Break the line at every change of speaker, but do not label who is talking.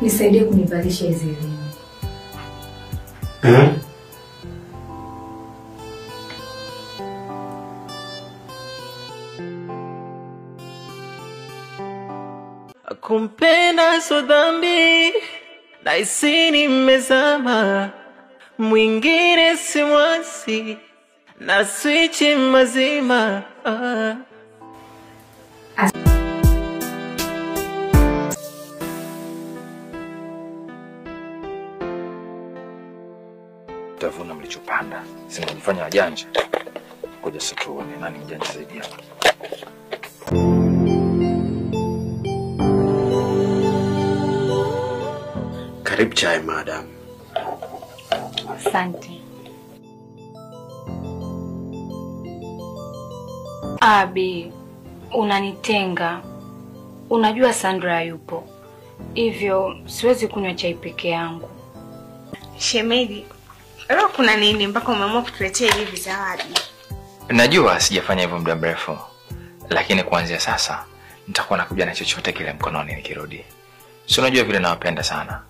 Nisaidie kunivalisha hizi ringi.
Kumpenda so dhambi, na isi nimezama, mwingine simwasi, na switch mazima.
Tavuna mlichopanda. Singejifanya wajanja. Ngoja situone nani mjanja zaidi hapa.
Karibu chai madam.
Asante. Abi, unanitenga. Unajua Sandra yupo. Hivyo siwezi kunywa chai peke yangu.
Shemeji, leo kuna nini mpaka umeamua kutuletea hivi zawadi?
Najua sijafanya hivyo muda mrefu, lakini kuanzia sasa nitakuwa nakuja na chochote kile mkononi nikirudi. Si unajua vile nawapenda sana.